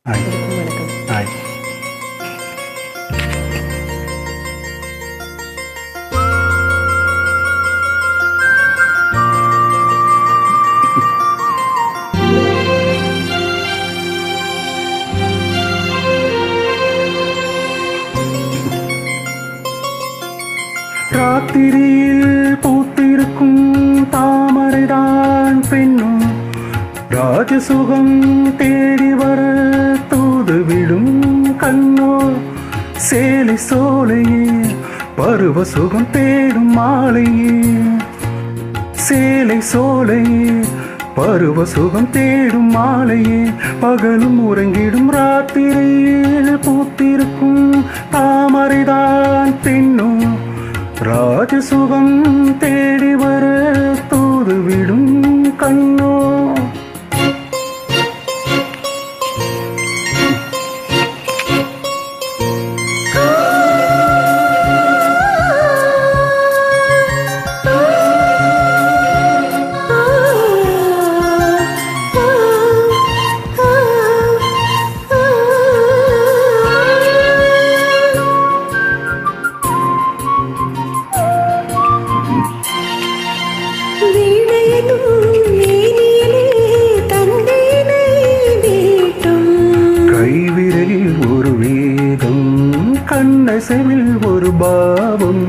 Hi. வணக்கம். Hi. ராத்திரியில் பூத்திருக்கும் தாமரைதான் பெண்ணும் ராஜசுகம் தேடி வர தூதுவிடும் கண்ணோ சேலை சோலையே பருவ சுகம் தேடும் மாலையே சேலை சோலையே பருவ சுகம் தேடும் மாலையே பகலும் உறங்கிடும் ராத்திரியில் பூத்திருக்கும் தாமரைதான் பெண்ணும் ராஜசுகம் தேடி வர தூதுவிடும் கண்ணோ. கைவிரலில் ஒரு வேதம் கண்ணசைவில் ஒரு பாவம்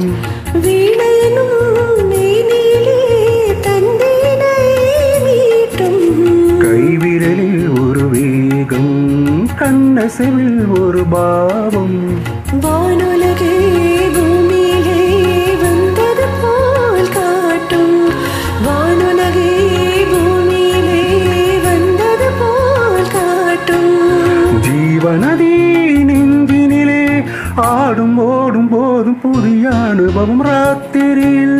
கைவிரலில் ஒரு வேகம் கண்ணசைவில் ஒரு பாவம் வானுலகே பூமியிலே வந்தது போல் காட்டும் வானுலகே பூமியிலே வந்தது போல் காட்டும் ஜீவநதி நெஞ்சினிலே ஆடும் ஓடும் போதும் புதிய அனுபவம் ராத்திரியில்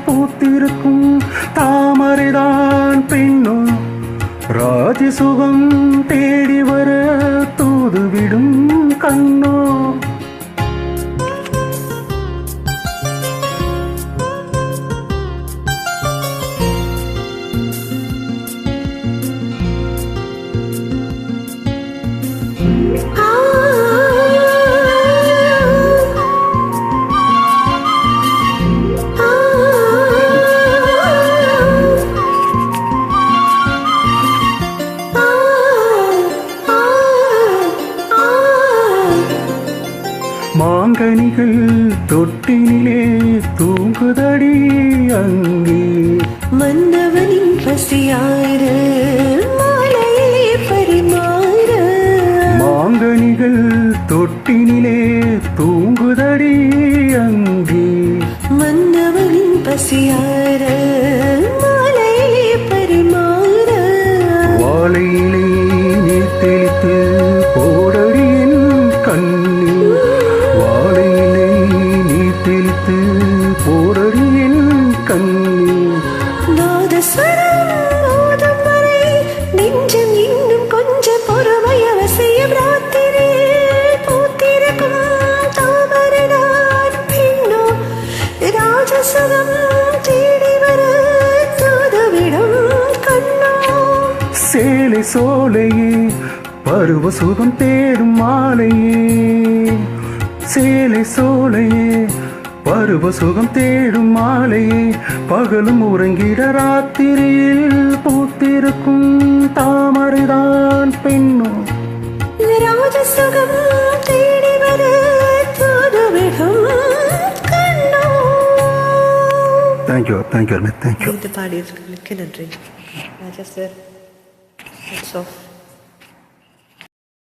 பூத்திருக்கும் தாமரைதான் பெண்ணும் ராஜசுகம் தேடி வர தூதுவிடும் கண்ணோ. மாங்கனிகள் தொட்டினிலே தூங்குதடி அங்கே மன்னவனின் பசியார மாலையே பரிமாற மாங்கனிகள் தொட்டினிலே தூங்குதடி அங்கே மன்னவனின் பசியார மாலையே பரிமாற வாழையிலே நீர் தெளித்து போடடியின் கண்ணில் வாழையிலே நீர் தெளித்து போடடியின் கண்ணில் நாதஸ்வரம் மோதும் வரை நெஞ்சம் இன்னும் கொஞ்சம் பொறுமை அவசியம் ராத்திரியில் பூத்திருக்கும் தாமரைதான் பெண்ணோ ராஜசுகம் தேடி வர தூதுவிடும் கண்ணோ. சேலை சோலையே பருவ சுகம் தேடும் மாலையே சேலை சோலையே பருவ சுகம் தேடும் மாலையே பகலும் உறங்கிட ராத்திரியில் பூத்திருக்கும் தாமரைதான் பெண்ணும் ராஜசுகம் தேடி வர தூதுவிடும் கண்ணோ. Thank you thank you thank you. இந்த பாடியதற்கு மிக்க நன்றி ராஜா சார்.